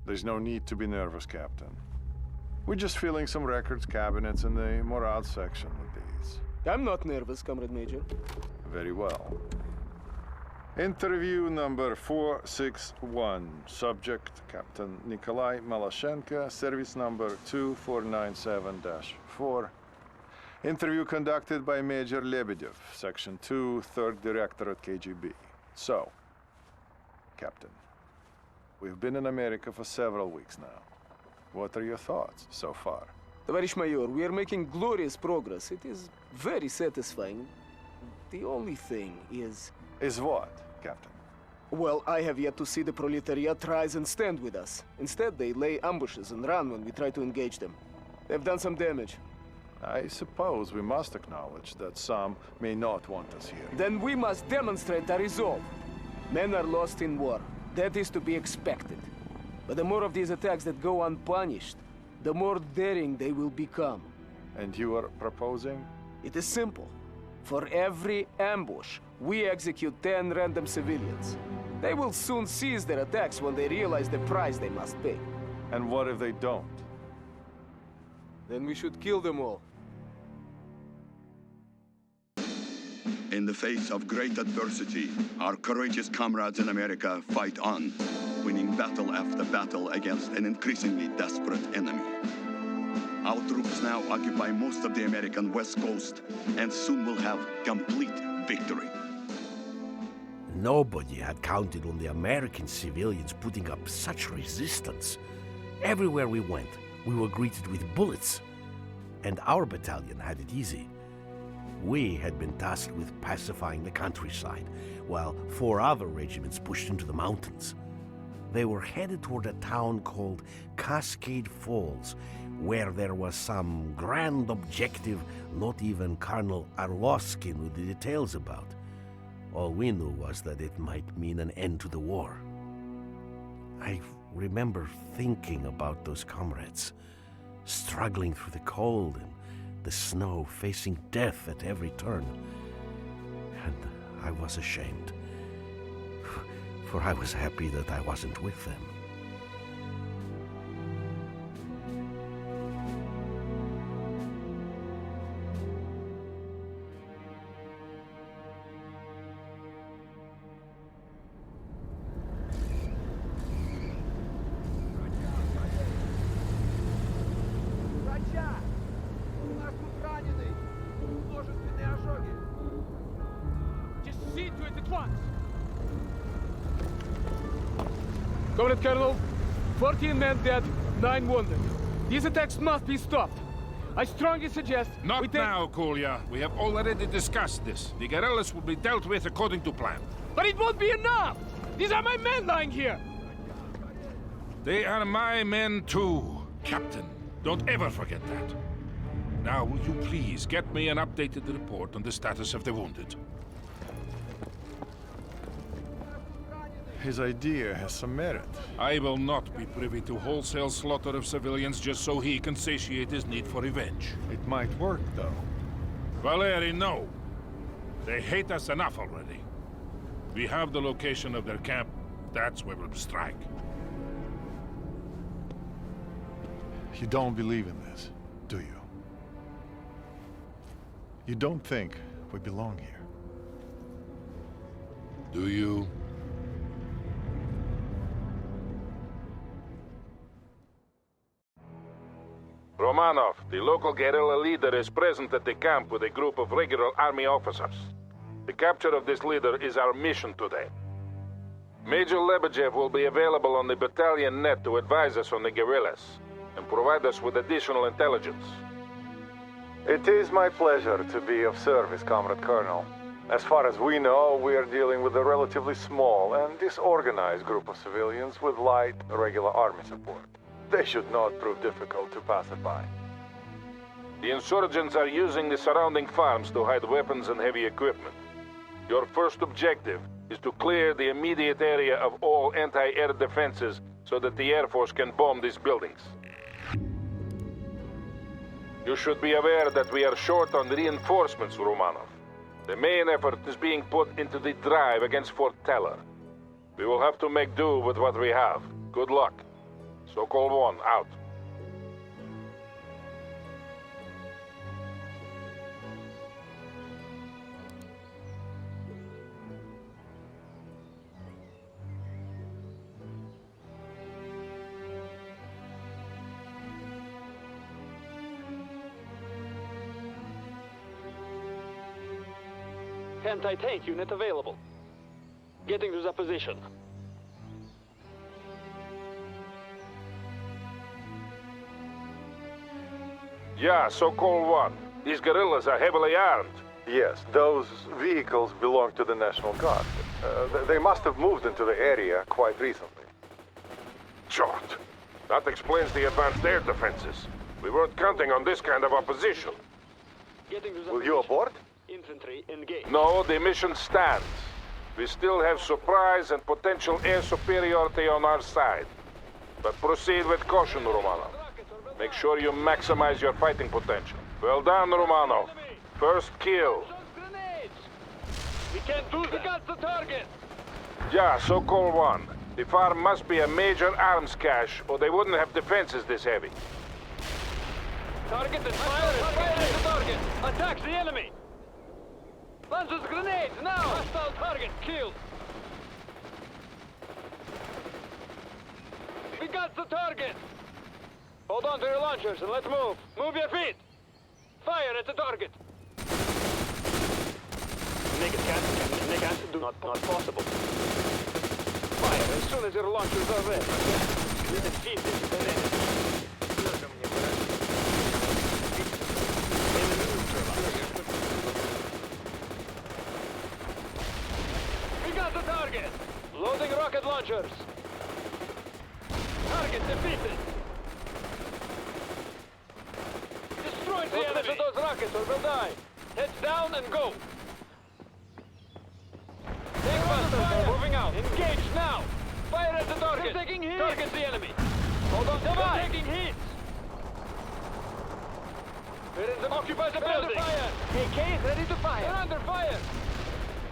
There's no need to be nervous, Captain. We're just filling some records cabinets in the morale section with these. I'm not nervous, Comrade Major. Very well. Interview number 461. Subject, Captain Nikolai Malashenko, service number 2497-4. Interview conducted by Major Lebedev, Section 2, 3rd Directorate KGB. So, Captain, we've been in America for several weeks now. What are your thoughts so far? Tоварищ Майор, we are making glorious progress. It is very satisfying. The only thing is... Is what, Captain? Well, I have yet to see the proletariat rise and stand with us. Instead, they lay ambushes and run when we try to engage them. They've done some damage. I suppose we must acknowledge that some may not want us here. Then we must demonstrate our resolve. Men are lost in war. That is to be expected. But the more of these attacks that go unpunished, the more daring they will become. And you are proposing? It is simple. For every ambush, we execute 10 random civilians. They will soon cease their attacks when they realize the price they must pay. And what if they don't? Then we should kill them all. In the face of great adversity, our courageous comrades in America fight on, winning battle after battle against an increasingly desperate enemy. Our troops now occupy most of the American West Coast and soon will have complete victory. Nobody had counted on the American civilians putting up such resistance. Everywhere we went, we were greeted with bullets. And our battalion had it easy. We had been tasked with pacifying the countryside, while 4 other regiments pushed into the mountains. They were headed toward a town called Cascade Falls, where there was some grand objective not even Colonel Orlovsky knew the details about. All we knew was that it might mean an end to the war. I remember thinking about those comrades, struggling through the cold and the snow, facing death at every turn. And I was ashamed, for I was happy that I wasn't with them. Comrade Colonel, 14 men dead, 9 wounded. These attacks must be stopped. I strongly suggest Not now, Kolya. We have already discussed this. The guerrillas will be dealt with according to plan. But it won't be enough! These are my men lying here! They are my men too, Captain. Don't ever forget that. Now, will you please get me an updated report on the status of the wounded? His idea has some merit. I will not be privy to wholesale slaughter of civilians just so he can satiate his need for revenge. It might work, though. Valeri, no. They hate us enough already. We have the location of their camp. That's where we'll strike. You don't believe in this, do you? You don't think we belong here? Do you? Romanov, the local guerrilla leader, is present at the camp with a group of regular army officers. The capture of this leader is our mission today. Major Lebedev will be available on the battalion net to advise us on the guerrillas and provide us with additional intelligence. It is my pleasure to be of service, Comrade Colonel. As far as we know, we are dealing with a relatively small and disorganized group of civilians with light, regular army support. They should not prove difficult to pacify. The Insurgents are using the surrounding farms to hide weapons and heavy equipment. Your first objective is to clear the immediate area of all anti-air defenses so that the Air Force can bomb these buildings. You should be aware that we are short on reinforcements, Romanov. The main effort is being put into the drive against Fort Teller. We will have to make do with what we have. Good luck. So-called one, out. Anti-tank unit available. Getting to the position. Yeah, so-called one. These guerrillas are heavily armed. Yes, those vehicles belong to the National Guard. They must have moved into the area quite recently. Short. That explains the advanced air defenses. We weren't counting on this kind of opposition. Getting to the Will you abort? Infantry engage. No, the mission stands. We still have surprise and potential air superiority on our side. But proceed with caution, Romanov. Make sure you maximize your fighting potential. Well done, Romanov. First kill. Grenades! We can't lose the guns to target! Yeah, so-called one. The farm must be a major arms cache, or they wouldn't have defenses this heavy. Target and fire at the target! Attacks the enemy! Launches grenades, now! Hostile target killed! We got the target! Hold on to your launchers and let's move. Move your feet! Fire at the target! Negative, do not possible. Fire as soon as your launchers are ready. We defeat this enemy. We got the target! Loading rocket launchers! Target defeated! Destroy the enemy! Those rockets or we'll die! Heads down and go! Take fire! Moving out! Engage now! Fire at the target! They're taking hits! Target the enemy! Hold on, they're taking hits! We're in the occupy the building! Fire! AK is ready to fire! They're under fire!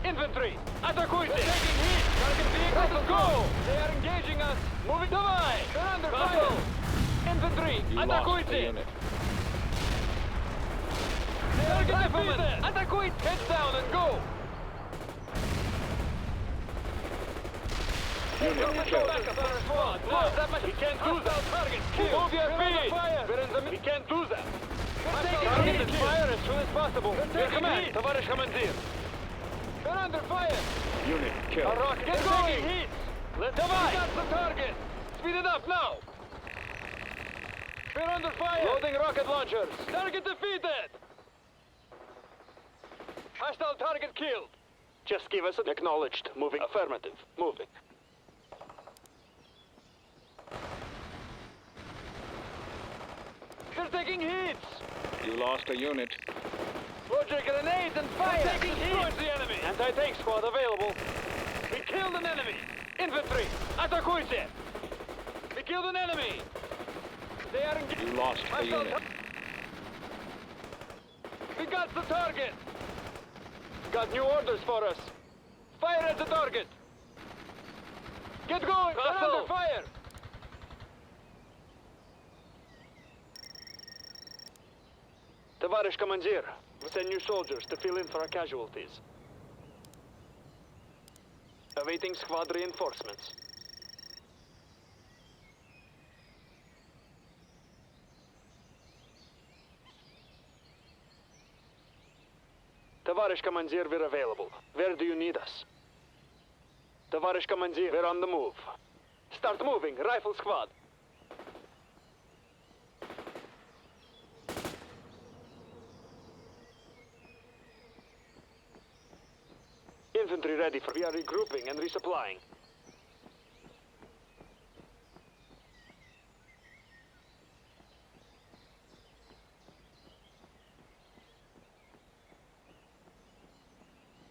Infantry! Атакуйте! They're taking hits! Target vehicles, go! They are engaging us! Moving to fire! They're under fire! Infantry! Атакуйте! Target defeated! Атакуйте! Heads down and go! We can't do that. Target kill. Move your feet. We can't do that. Target fire as soon as possible. Your command, товарищ командир. They're under fire. Unit kill. Get going. Hits. Let's давай. We got the target. Speed it up now. We're under fire. Loading rocket launchers. Target defeated. Hostile target killed. Just give us an acknowledged. Moving. Affirmative. Moving. They're taking hits! You lost a unit. Roger, grenades and fire! They're taking hits! The enemy! Anti-tank squad available. We killed an enemy! Infantry! Атакуйте! We killed an enemy! They are engaged. You lost a unit. We got the target! Got new orders for us. Fire at the target! Get going! They're under fire! Товарищ командир, we send new soldiers to fill in for our casualties. Awaiting squad reinforcements. Товарищ командир, we're available. Where do you need us? Товарищ командир, we're on the move. Start moving, rifle squad. Infantry ready for... We are regrouping and resupplying.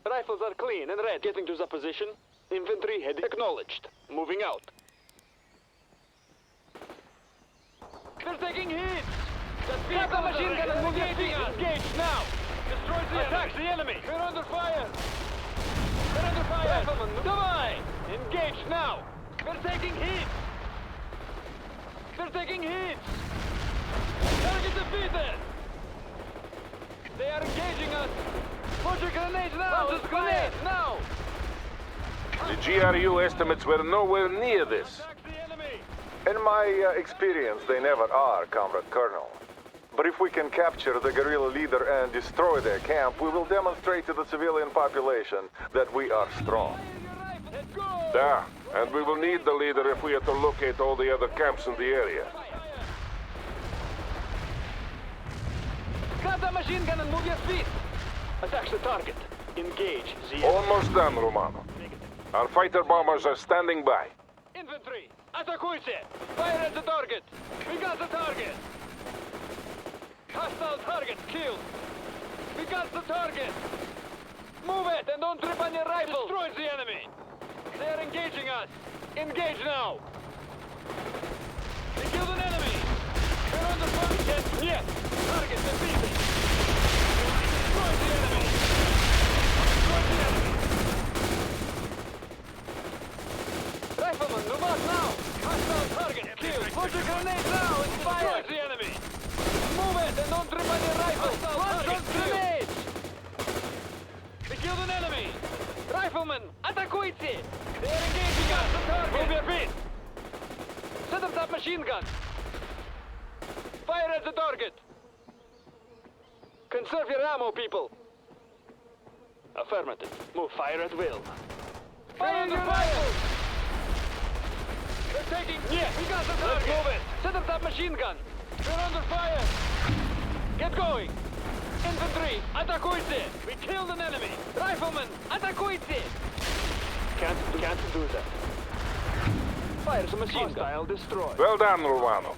Rifles are clean and red. Getting to the position. Infantry head acknowledged. Moving out. They're taking hits! Grab the machine gun and move engage now! Destroy the attacks the enemy! We're under fire! They're under fire! Riflemen, давай! Engage now! We're taking hits! They're taking hits! Target defeated! They are engaging us! Launch your grenades now! Launch grenades now! The GRU estimates were nowhere near this. Attack the enemy! In my experience, they never are, Comrade Colonel. But if we can capture the guerrilla leader and destroy their camp, we will demonstrate to the civilian population that we are strong. Let's go! Yeah, and we will need the leader if we are to locate all the other camps in the area. Grab that machine gun and move your feet! Attack the target. Engage the Almost done, Romano. Our fighter bombers are standing by. infantry! Атакуйте! Fire at the target! We got the target! Hostile target killed! We got the target! Move it and don't trip on your rifle! Destroy the enemy! They are engaging us! Engage now! They killed an enemy! We're on the front! Yes! Target defeated! Destroy the enemy! Destroy the enemy! Rifleman, move out now! Hostile target killed! Launch a grenade now and fire! Destroy the enemy! Move it and don't trip on your rifle! Launch those grenades! They killed an enemy! Rifleman, атакуйте! They are engaging us! The target! Move your feet! Set up that machine gun! Fire at the target! Conserve your ammo, people! Affirmative. Move fire at will. Fire on the rifles! They're taking... Yeah, we got the target! Let's move it! Set up that machine gun! We're under fire! Get going! Infantry, атакуйте! We killed an enemy! Riflemen, атакуйте! Can't do that. Fire some machine gun. Hostile destroyed. Well done, Romano.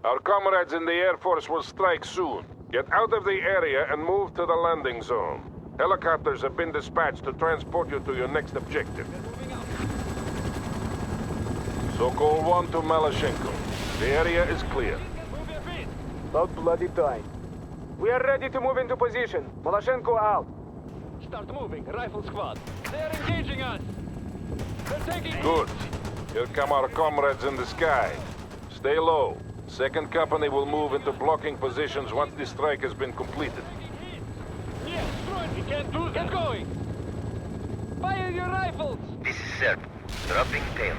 Our comrades in the Air Force will strike soon. Get out of the area and move to the landing zone. Helicopters have been dispatched to transport you to your next objective. Sokol 1 to Maloshenko. The area is clear. Move your feet! About bloody time. We are ready to move into position. Maloshenko out. Start moving, rifle squad. They are engaging us. They're taking... Good. Here come our comrades in the sky. Stay low. Second company will move into blocking positions once the strike has been completed. Yeah, destroy it. We can't do that. Get going. Fire your rifles. This is Serb. Dropping tail.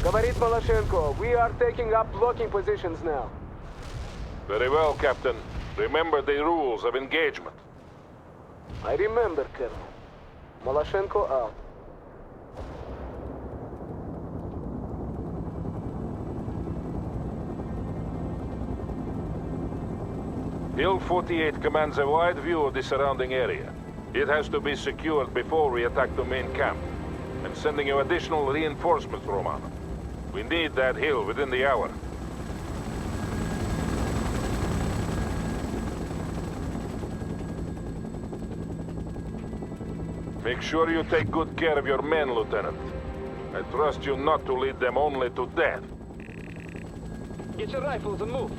Говорит Maloshenko, we are taking up blocking positions now. Very well, Captain. Remember the rules of engagement. I remember, Colonel. Maloshenko out. Hill 48 commands a wide view of the surrounding area. It has to be secured before we attack the main camp. I'm sending you additional reinforcements, Romano. We need that hill within the hour. Make sure you take good care of your men, Lieutenant. I trust you not to lead them only to death. Get your rifles and move.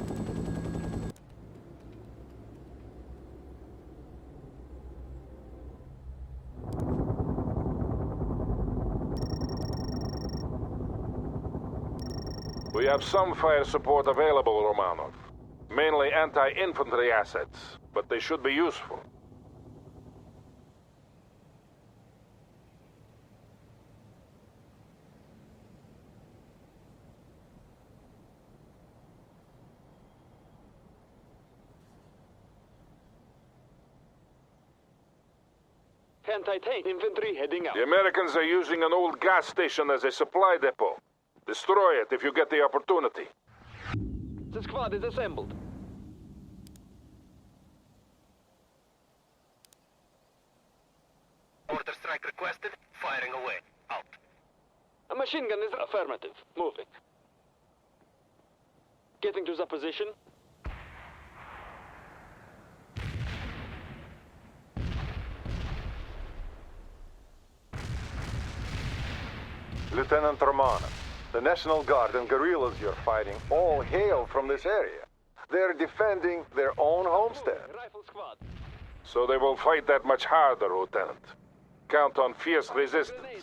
We have some fire support available, Romanov. Mainly anti-infantry assets, but they should be useful. Anti-tank infantry heading out. The Americans are using an old gas station as a supply depot. Destroy it if you get the opportunity. The squad is assembled. Order strike requested. Firing away. Out. A machine gun is affirmative. Moving. Getting to the position. Lieutenant Romanov, the National Guard and guerrillas you're fighting all hail from this area. They're defending their own homestead. Rifle squad. So they will fight that much harder, Lieutenant. Count on fierce resistance.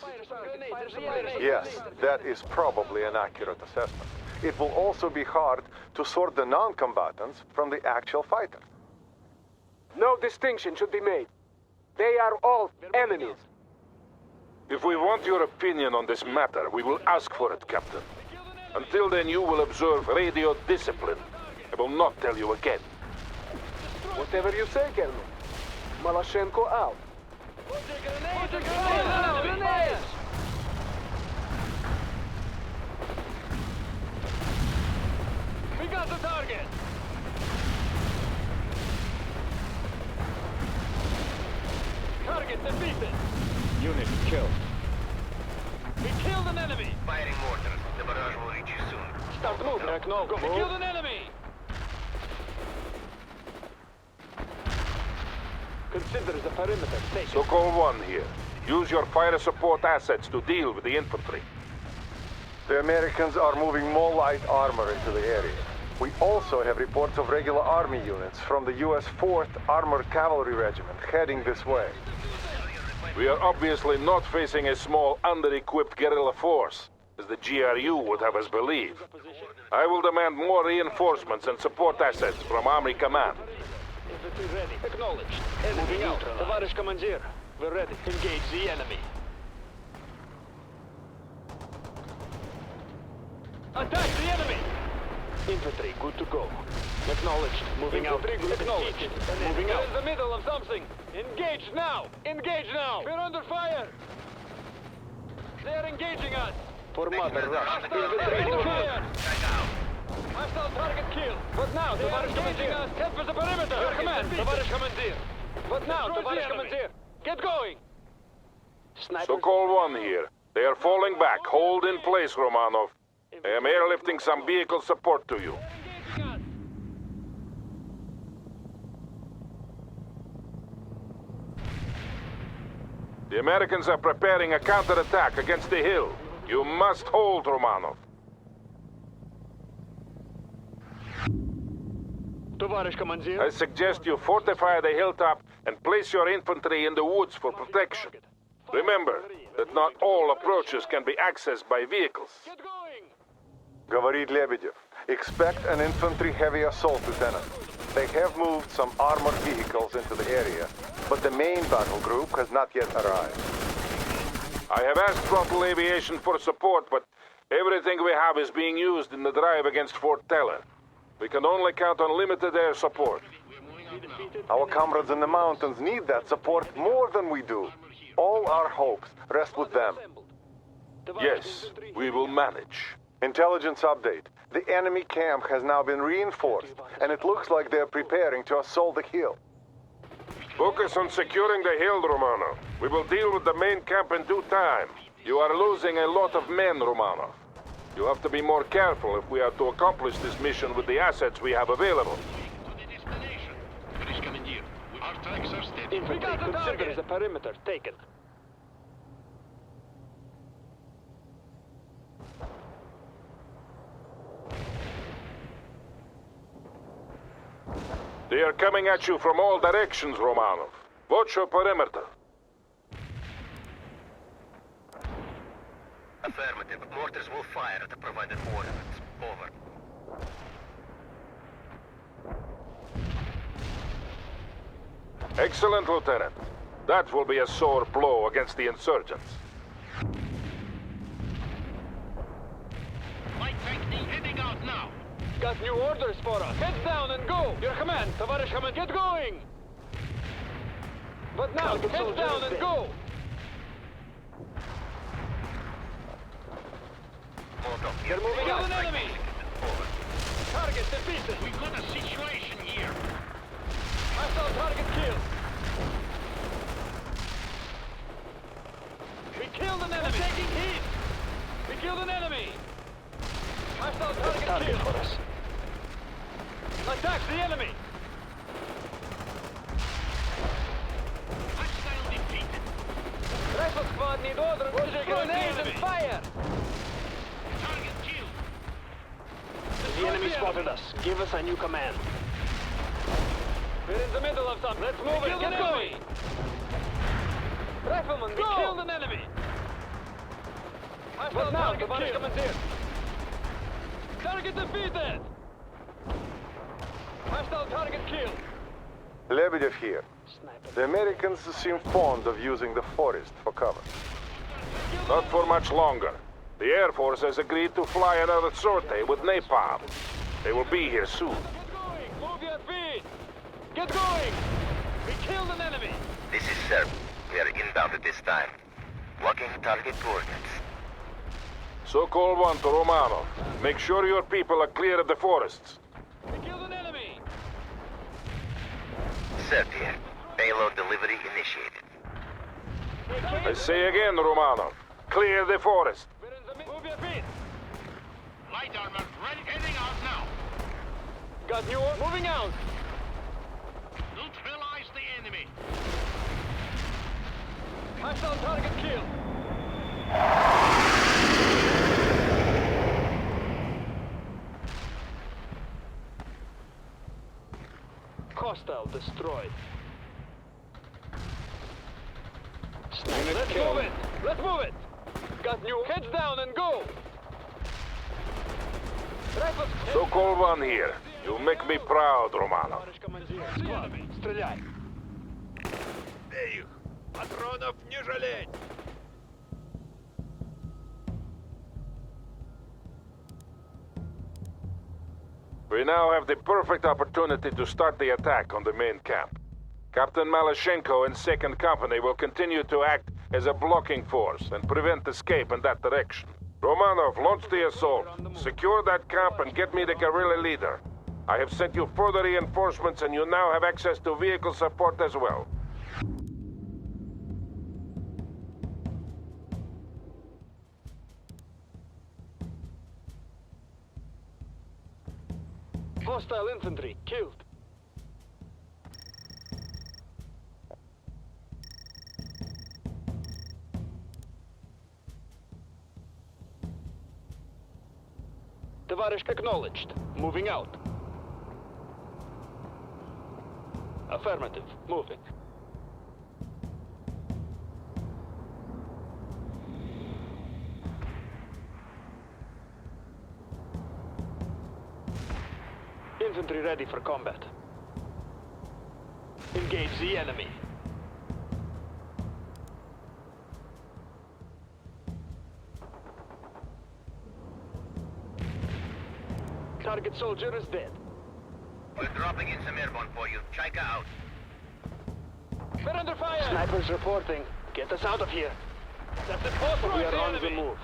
Yes, that is probably an accurate assessment. It will also be hard to sort the non-combatants from the actual fighters. No distinction should be made. They are all enemies. If we want your opinion on this matter, we will ask for it, Captain. Until then, you will observe radio discipline. I will not tell you again. Whatever you say, Colonel. Malashenko out. We got the target! Target defeated! Unit killed. We killed an enemy! Firing mortars. The barrage will reach you soon. Start moving! No, go. We killed an enemy! Consider the perimeter taken. So-called 1 here. Use your fire support assets to deal with the infantry. The Americans are moving more light armor into the area. We also have reports of regular army units from the U.S. 4th Armored Cavalry Regiment heading this way. We are obviously not facing a small, under-equipped guerrilla force, as the GRU would have us believe. I will demand more reinforcements and support assets from Army Command. Infantry ready. Acknowledged. Moving out. Tavarish Commander. We're ready. Engage the enemy. Attack the enemy! Infantry, good to go. Acknowledged. Moving out. Acknowledged. Moving out. We're in the middle of something. Engage now! Engage now! We're under fire! They are engaging us! For mother rush. Infantry under fire! Hostile target killed! What now? Tavarish Commander! Head for the perimeter! Your command! Tavarish Commander! What now? Tavarish Commander! Get going! So-called 1 here. They are falling back. Hold in place, Romanov. I am airlifting some vehicle support to you. The Americans are preparing a counterattack against the hill. You must hold, Romanov. Tavarish Commander! I suggest you fortify the hilltop and place your infantry in the woods for protection. Remember that not all approaches can be accessed by vehicles. Get going! Говорит Lebedev. Expect an infantry-heavy assault, Lieutenant. They have moved some armored vehicles into the area, but the main battle group has not yet arrived. I have asked Frontal Aviation for support, but everything we have is being used in the drive against Fort Teller. We can only count on limited air support. Our comrades in the mountains need that support more than we do. All our hopes rest with them. Yes, we will manage. Intelligence update. The enemy camp has now been reinforced, and it looks like they're preparing to assault the hill. Focus on securing the hill, Romano. We will deal with the main camp in due time. You are losing a lot of men, Romano. You have to be more careful if we are to accomplish this mission with the assets we have available. Infantry, consider the perimeter taken. They are coming at you from all directions, Romanov. Watch your perimeter. Affirmative. Mortars will fire at the provided coordinates. Over. Excellent, Lieutenant. That will be a sore blow against the insurgents. Light tank heading out now. Got new orders for us. Heads down and go! Your command, Tavarish Commander. Get going! But now, heads down and go! They're moving out. Kill an enemy! Over. Target defeated! We've got a situation here. Hostile target killed! We killed an enemy! We're taking heat! We killed an enemy! Hostile target killed! For us. Attack the enemy! Hostile defeated. Rifle squad need order! Grenades and fire! Target killed. The enemy spotted us. Give us a new command. We're in the middle of something. Let's move it. Get going. Rifleman, we killed an enemy. What now? Tavarish Commander. Target defeated. Hostile target killed. Lebedev here. Sniper. The Americans seem fond of using the forest for cover. Not for much longer. The Air Force has agreed to fly another sortie with napalm. They will be here soon. Get going. Move your feet. Get going. We killed an enemy. This is Serb. We are inbound at this time. Locking target coordinates. So-called 1 to Romanov. Make sure your people are clear of the forests. We killed an enemy. Serb here. Payload delivery initiated. I say again, Romanov. Clear the forest. We're in the move your feet. Light armor, ready, heading out now. Got new one. Moving out. Neutralize the enemy. Hostile target killed. Hostile destroyed. Let's move it! Let's move it! Got new heads down and go! Rifles... So-called 1 here. You make me proud, Romanov. Товарищ командир, склад, стреляй! Бей их! Патронов не жалеть! We now have the perfect opportunity to start the attack on the main camp. Captain Malashenko and 2nd Company will continue to act as a blocking force and prevent escape in that direction. Romanov, launch the assault. Secure that camp and get me the guerrilla leader. I have sent you further reinforcements and you now have access to vehicle support as well. Hostile infantry killed. Товарищ acknowledged. Moving out. Affirmative. Moving. Infantry ready for combat. Engage the enemy. Target soldier is dead. We're dropping in some airborne for you. Check out. We're under fire! Snipers reporting. Get us out of here. That's impossible. We are on the move.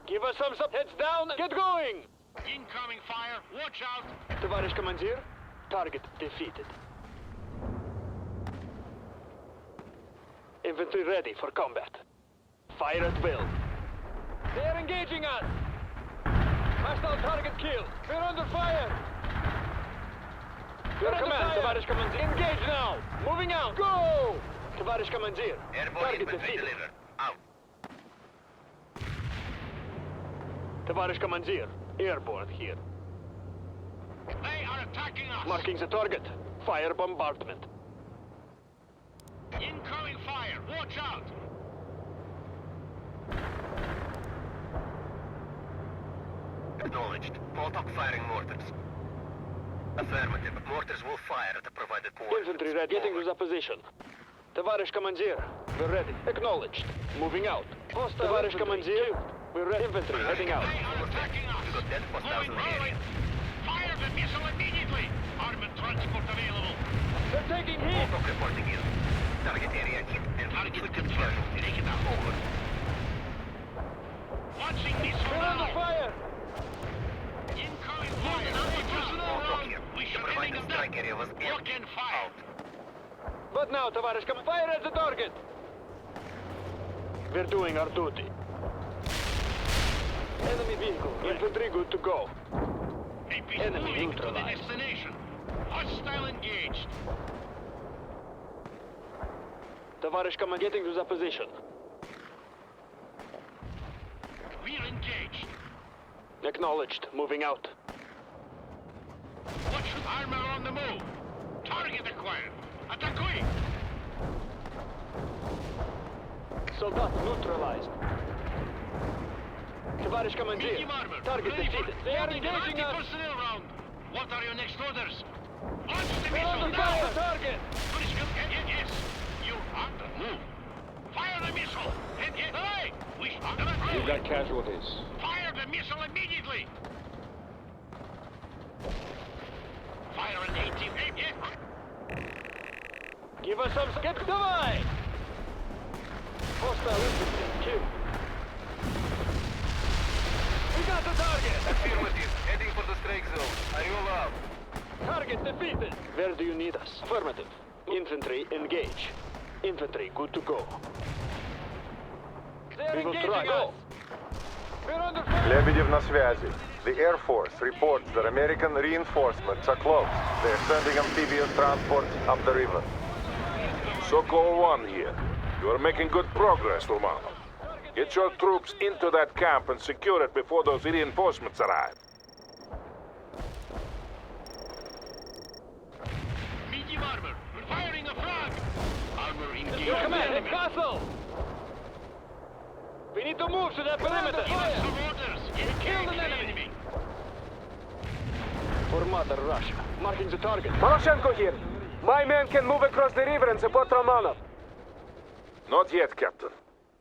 Give us some heads down and get going! Incoming fire, watch out! Товарищ командир, target defeated. Infantry ready for combat. Fire at will. They are engaging us! Hostile target killed. We're under fire! Your command, Товарищ командир. Engage now! Moving out! Go! Товарищ командир, Airborne target infantry defeated. delivered. Out. Товарищ командир, airborne here. They are attacking us! Marking the target. Fire bombardment. Incoming fire, watch out! Acknowledged. Molotov firing mortars. Affirmative. Mortars will fire at the provided coordinates. Infantry ready. Getting to the position. Товарищ командир, we're ready. Acknowledged. Moving out. Товарищ командир, we're ready. Infantry heading out. They are attacking us! We got dead hostiles in the area. Fire the missile immediately! Armored transport available! They're taking heat! Molotov reporting in. Target area hit and inflicted casualties. Take it out. Over. Launching missile We're under now! fire! Incoming fire! Personnel Molotov round! here. We The should provided heading strike them! area was Lock empty. and fire! Out. But now, товарищ fire at the target! We're doing our duty. Enemy vehicle. Infantry good to go. AP Enemy moving to the neutralized. destination. Hostile engaged. Товарищ командир, getting to the position. We're engaged. Acknowledged. Moving out. Watch armor on the move. Target acquired. Attack! Soldat neutralized. Товарищ командир, Medium armor. target Ready for defeated. They are loading an engaging us. anti-personnel round. What are your next orders? Launch the We're missile under now! fire, target. British yes. You are the move. Fire the missile! Hey! We are the We've got casualties. Fire the missile immediately! Fire an 18. Give us some skip. Давай! Hostile infantry killed. We got the target! Affirmative. Heading for the strike zone. Are you allowed? Target defeated. Where do you need us? Affirmative. Infantry engage. Infantry good to go. They are engaging us. We're under fire. Lebedev на связи. The Air Force reports that American reinforcements are close. They're sending amphibious transports up the river. Sokol 1 here. You are making good progress, Romanov. Get your troops into that camp and secure it before those reinforcements arrive. Medium armor. We're firing a frag. Armor engaged. Your command, at castle! We need to move to that perimeter. Give us some orders. Kill an enemy. For Mother Russia. Marking the target. Maloshenko here. My men can move across the river and support Romanov. Not yet, Captain.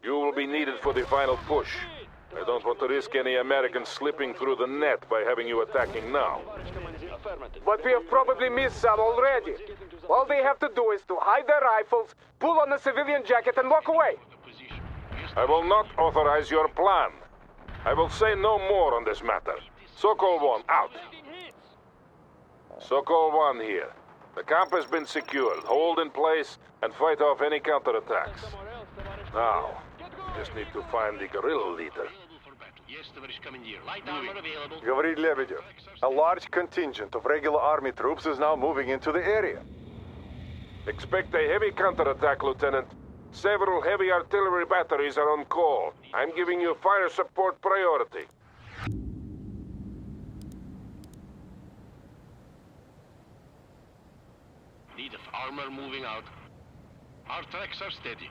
You will be needed for the final push. I don't want to risk any Americans slipping through the net by having you attacking now. Affirmative. But we have probably missed some already. All they have to do is to hide their rifles, pull on the civilian jacket and walk away. I will not authorize your plan. I will say no more on this matter. Sokol 1, out. Sokol 1 here. The camp has been secured. Hold in place and fight off any counterattacks. Now, just need to find the guerrilla leader. Yes, товарищ командир. Light armor available. Говорит Lebedev. A large contingent of regular army troops is now moving into the area. Expect a heavy counterattack, Lieutenant. Several heavy artillery batteries are on call. I'm giving you fire support priority. Need of armor moving out. Our tracks are steady.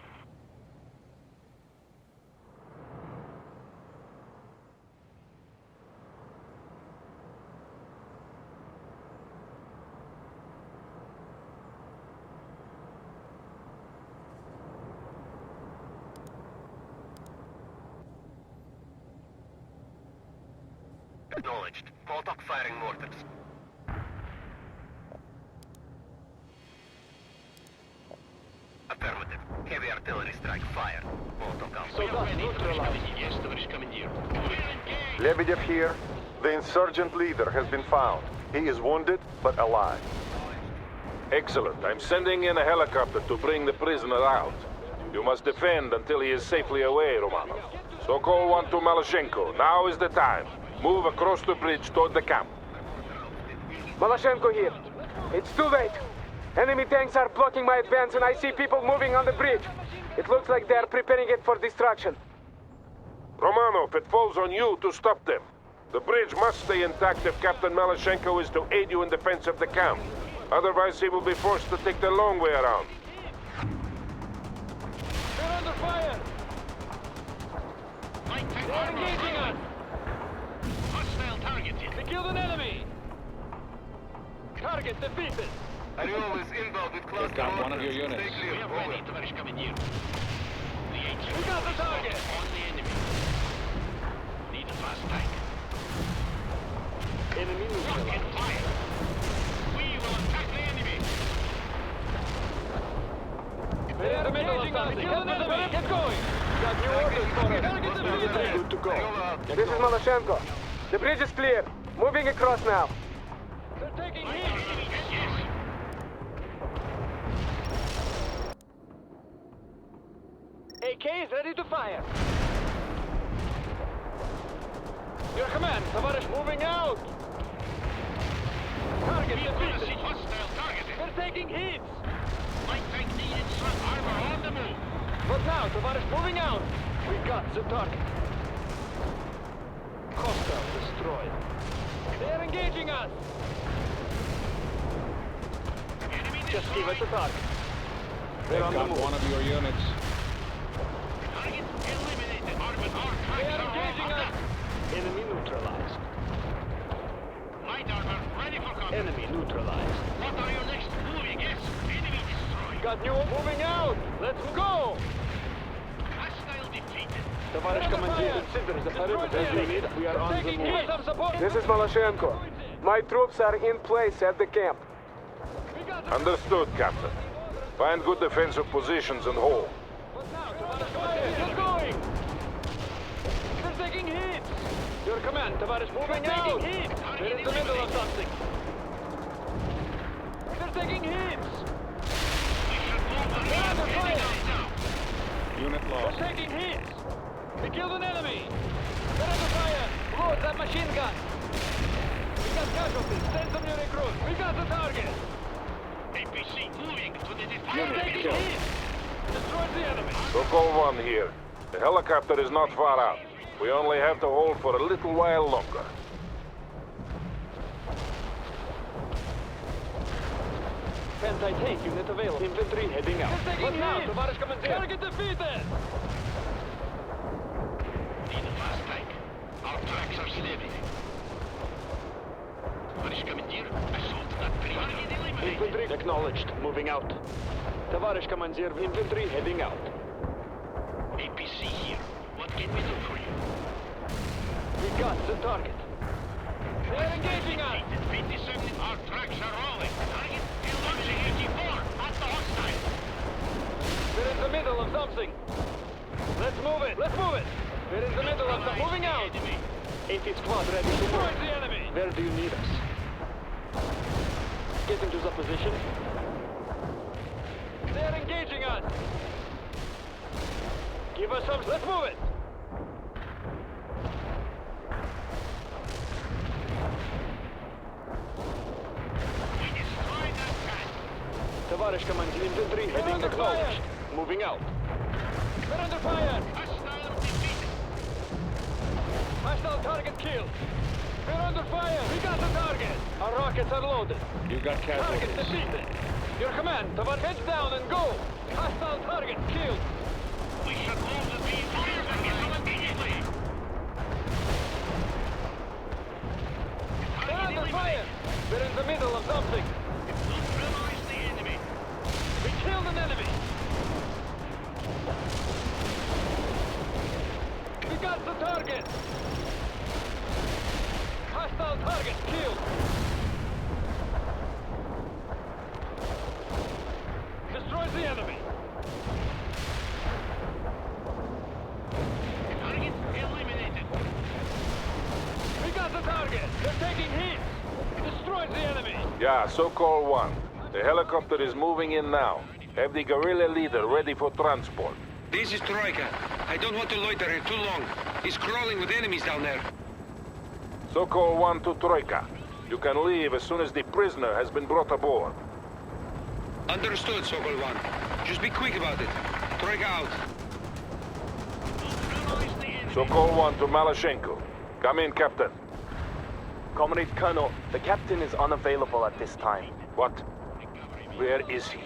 Acknowledged. Molotov firing mortars. Affirmative. Heavy artillery strike fire. Molotov out. Soldat neutralized. Yes, товарищ командир. Lebedev here. The insurgent leader has been found. He is wounded, but alive. Excellent. I'm sending in a helicopter to bring the prisoner out. You must defend until he is safely away, Romanov. Sokol 1 to Maloshenko. Now is the time. Move across the bridge toward the camp. Maloshenko here. It's too late. Enemy tanks are blocking my advance and I see people moving on the bridge. It looks like they are preparing it for destruction. Romanov, it falls on you to stop them. The bridge must stay intact if Captain Maloshenko is to aid you in defense of the camp. Otherwise, he will be forced to take the long way around. We're under fire. Light tank They're armor. engaging us. Hostile targeted. We killed an enemy. Target defeated. Ariel is inbound with cluster We've got one of your mortars. units. Stay We clear. are Over. ready, товарищ командир. The 18 We got the target. on the enemy. Need a fast tank. Enemy Rocket neutralized. fire. We will attack the enemy. They're in the middle of something. Get an enemy. Get going. Got new orders for us. Target defeated. Good to go. Ariel out. This is Maloshenko. The bridge is clear. Moving across now. They're taking Yes, heat. yes. AK is ready to fire. Your command, товарищ, moving out. Target Policy defeated. hostile targeted. They're taking hits. Light tank needed. Sun armor on the move. But now, товарищ, moving out. We got the target. Hostile destroyed. They're engaging us. Enemy Just give us a target. They've got one of your units. Target eliminated. Our They tracks are are engaging all us. Enemy neutralized. Light armor ready for combat. Enemy neutralized. What are your next moving? Yes. Enemy destroyed. Got new moving out. Let's go. Hostile defeated. Товарищ командир, consider the perimeter as we need. We are on the move. This is Malashenko. My troops are in place at the camp. Understood, Captain. Find good defensive positions and hold. Get going. They're taking hits. Your command, Tavares, moving out. They're in the middle of something. They're taking hits. We should move the They're under fire. now. Unit lost. They're taking hits. We killed an enemy. They're under fire. Load that machine gun. We got casualties. Send some new recruits. We got the target. APC moving to the They're defense. taking hits. Destroy the enemy. Sokol 1 here. The helicopter is not far out. We only have to hold for a little while longer. Anti-tank unit available. Infantry heading out. What now, Tavares Commander? Target defeated. Need a fast tank. Our tracks are heavy. Tоварищ командир, assault that target eliminated. Infantry acknowledged. Moving out. Товарищ командир, infantry heading out. APC here. What can we do for you? We got the target. They're engaging us. 57, our tracks are rolling. Target eliminated. 84 at the hostile. We're in the middle of something. Let's move it. Let's move it. We're in the middle of something. Moving out. 18th squad ready to move. Towards the enemy. Where do you need us? Get into the position. They're engaging us. Give us some. Let's move it. We destroyed that tank. Товарищ командир, infantry heading acknowledged. Moving out. We're under fire. Hostile defeated. Hostile target killed. We're under fire. We got the target. Our rockets are loaded. You got Target casualties. defeated. Your command, Tavares, heads down and go. Hostile target killed. We should move the beam immediately. They're under fire. We're in the middle of something. Neutralize the enemy. We killed an enemy. We got the target. Hostile target killed. Destroy the enemy. Target eliminated. We got the target. They're taking hits. Destroy the enemy. Yeah, Sokol 1. The helicopter is moving in now. Have the guerrilla leader ready for transport. This is Troika. I don't want to loiter here too long. He's crawling with enemies down there. Sokol 1 to Troika. You can leave as soon as the prisoner has been brought aboard. Understood, Sokol 1. Just be quick about it. Troika out. Neutralize the enemy. Sokol 1 to Malashenko. Come in, Captain. Comrade Colonel, the captain is unavailable at this time. What? Where is he?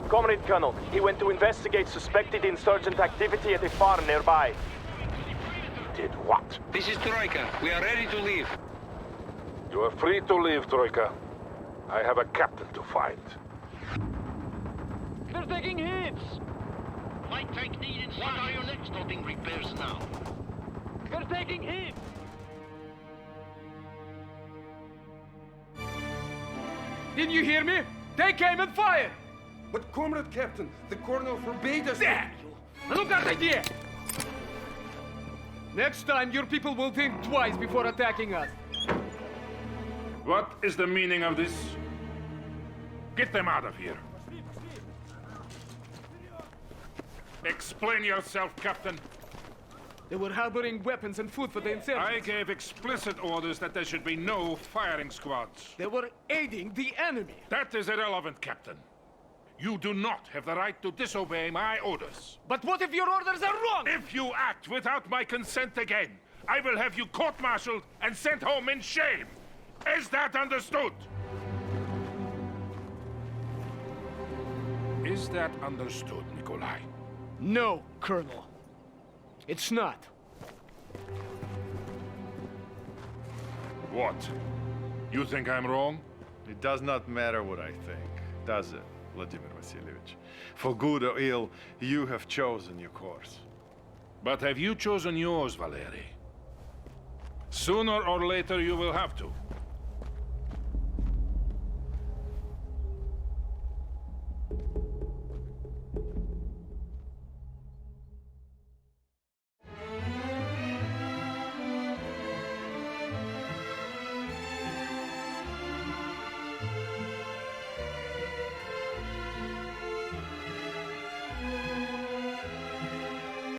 Comrade Colonel, he went to investigate suspected insurgent activity at a farm nearby. Did what? This is Troika. We are ready to leave. You are free to leave, Troika. I have a captain to find. They're taking hits. Light tank needed. What are your next stopping repairs now? They're taking hits. Didn't you hear me? They came and fired! But Comrade Captain, the Colonel forbade us... There! Look at idea! Next time, your people will think twice before attacking us. What is the meaning of this? Get them out of here. Explain yourself, Captain. They were harboring weapons and food for the insurgents. I gave explicit orders that there should be no firing squads. They were aiding the enemy. That is irrelevant, Captain. You do not have the right to disobey my orders. But what if your orders are wrong? If you act without my consent again, I will have you court-martialed and sent home in shame. Is that understood? Is that understood, Nikolai? No, Colonel. It's not. What? You think I'm wrong? It does not matter what I think, does it, Vladimir Vasilievich? For good or ill, you have chosen your course. But have you chosen yours, Valery? Sooner or later you will have to.